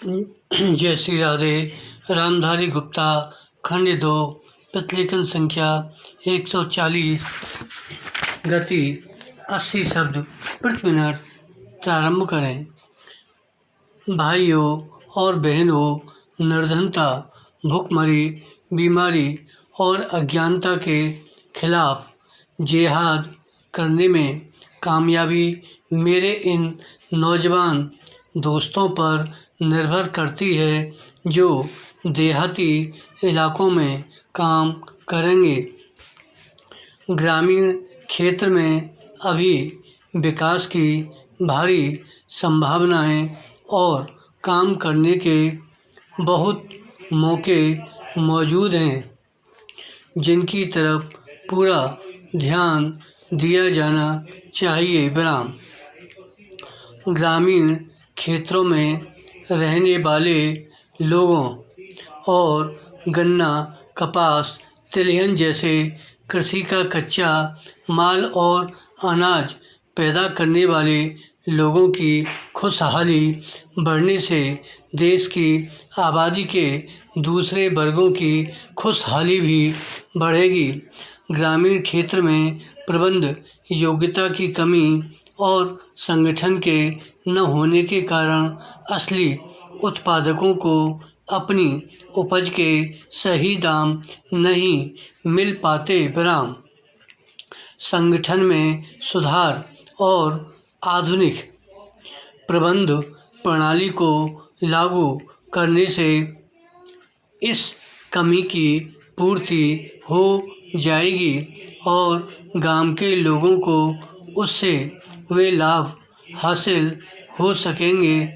जय श्री राधे। रामधारी गुप्ता खंड 2 प्रतिलेखन संख्या 140 गति 80 शब्द प्रति मिनट। प्रारंभ करें। भाइयों और बहनों, निर्धनता, भूखमरी, बीमारी और अज्ञानता के खिलाफ जिहाद करने में कामयाबी मेरे इन नौजवान दोस्तों पर निर्भर करती है जो देहाती इलाकों में काम करेंगे। ग्रामीण क्षेत्र में अभी विकास की भारी संभावनाएं और काम करने के बहुत मौके मौजूद हैं, जिनकी तरफ पूरा ध्यान दिया जाना चाहिए। विराम। ग्रामीण क्षेत्रों में रहने वाले लोगों और गन्ना, कपास, तिलहन जैसे कृषि का कच्चा माल और अनाज पैदा करने वाले लोगों की खुशहाली बढ़ने से देश की आबादी के दूसरे वर्गों की खुशहाली भी बढ़ेगी। ग्रामीण क्षेत्र में प्रबंध योग्यता की कमी और संगठन के न होने के कारण असली उत्पादकों को अपनी उपज के सही दाम नहीं मिल पाते। विराम। संगठन में सुधार और आधुनिक प्रबंध प्रणाली को लागू करने से इस कमी की पूर्ति हो जाएगी और गांव के लोगों को उससे वे लाभ हासिल हो सकेंगे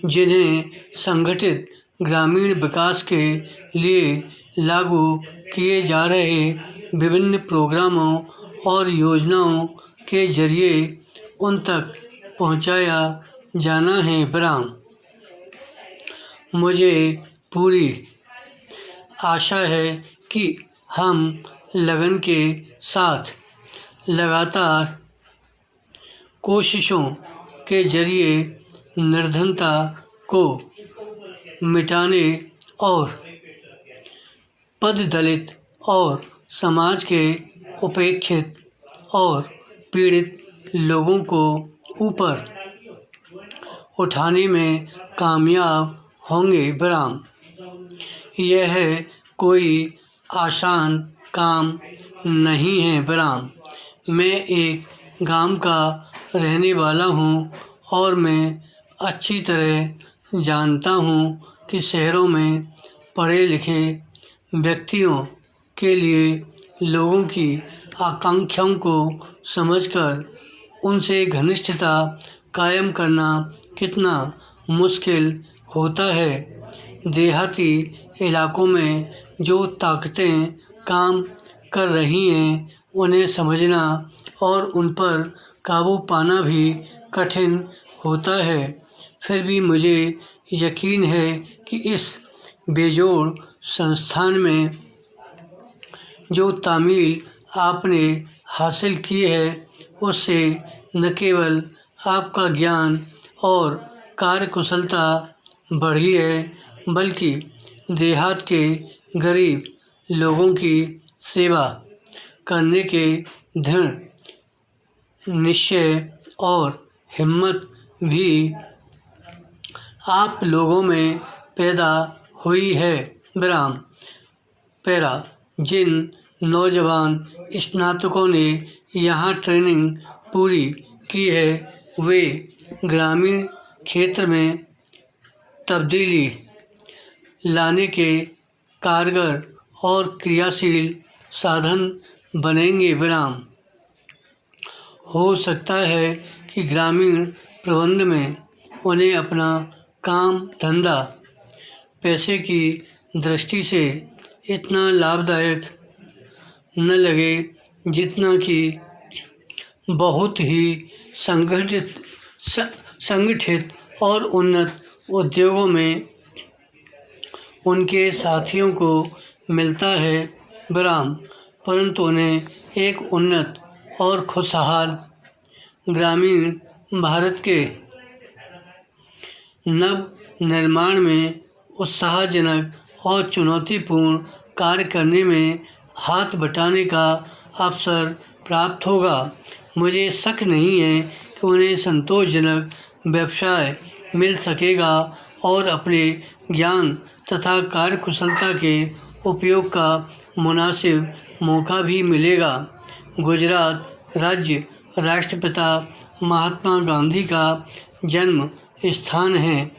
जिन्हें संगठित ग्रामीण विकास के लिए लागू किए जा रहे विभिन्न प्रोग्रामों और योजनाओं के जरिए उन तक पहुंचाया जाना है। विराम। मुझे पूरी आशा है कि हम लगन के साथ लगातार कोशिशों के जरिए निर्धनता को मिटाने और पददलित और समाज के उपेक्षित और पीड़ित लोगों को ऊपर उठाने में कामयाब होंगे। विराम। यह कोई आसान काम नहीं है। विराम। मैं एक गांव का रहने वाला हूं और मैं अच्छी तरह जानता हूं कि शहरों में पढ़े लिखे व्यक्तियों के लिए लोगों की आकांक्षाओं को समझकर उनसे घनिष्ठता कायम करना कितना मुश्किल होता है। देहाती इलाकों में जो ताकतें काम कर रही हैं, उन्हें समझना और उन पर काबू पाना भी कठिन होता है। फिर भी मुझे यकीन है कि इस बेजोड़ संस्थान में जो तामील आपने हासिल की है, उससे न केवल आपका ज्ञान और कार्यकुशलता बढ़ी है, बल्कि देहात के गरीब लोगों की सेवा करने के दृढ़ निश्चय और हिम्मत भी आप लोगों में पैदा हुई है। विराम। पैरा। जिन नौजवान स्नातकों ने यहाँ ट्रेनिंग पूरी की है, वे ग्रामीण क्षेत्र में तब्दीली लाने के कारगर और क्रियाशील साधन बनेंगे। विराम। हो सकता है कि ग्रामीण प्रबंध में उन्हें अपना काम धंधा पैसे की दृष्टि से इतना लाभदायक न लगे जितना कि बहुत ही संगठित और उन्नत उद्योगों में उनके साथियों को मिलता है। विराम। परंतु उन्हें एक उन्नत और खुशहाल ग्रामीण भारत के नव निर्माण में उत्साहजनक और चुनौतीपूर्ण कार्य करने में हाथ बटाने का अवसर प्राप्त होगा। मुझे शक नहीं है कि उन्हें संतोषजनक व्यवसाय मिल सकेगा और अपने ज्ञान तथा कार्यकुशलता के उपयोग का मुनासिब मौका भी मिलेगा। गुजरात राज्य राष्ट्रपिता महात्मा गांधी का जन्म स्थान है,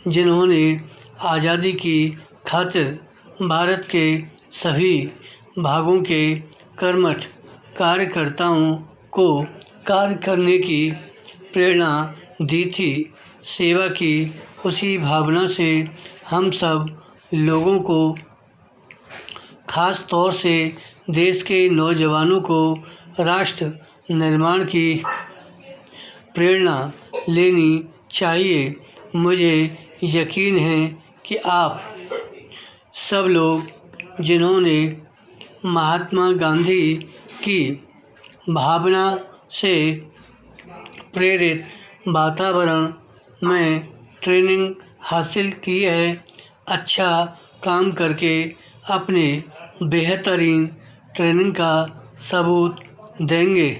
जिन्होंने आज़ादी की खातिर भारत के सभी भागों के कर्मठ कार्यकर्ताओं को कार्य करने की प्रेरणा दी थी। सेवा की उसी भावना से हम सब लोगों को, खास तौर से देश के नौजवानों को राष्ट्र निर्माण की प्रेरणा लेनी चाहिए। मुझे यकीन है कि आप सब लोग, जिन्होंने महात्मा गांधी की भावना से प्रेरित वातावरण में ट्रेनिंग हासिल की है, अच्छा काम करके अपने बेहतरीन ट्रेनिंग का सबूत देंगे।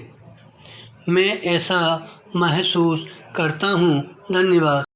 मैं ऐसा महसूस करता हूँ। धन्यवाद।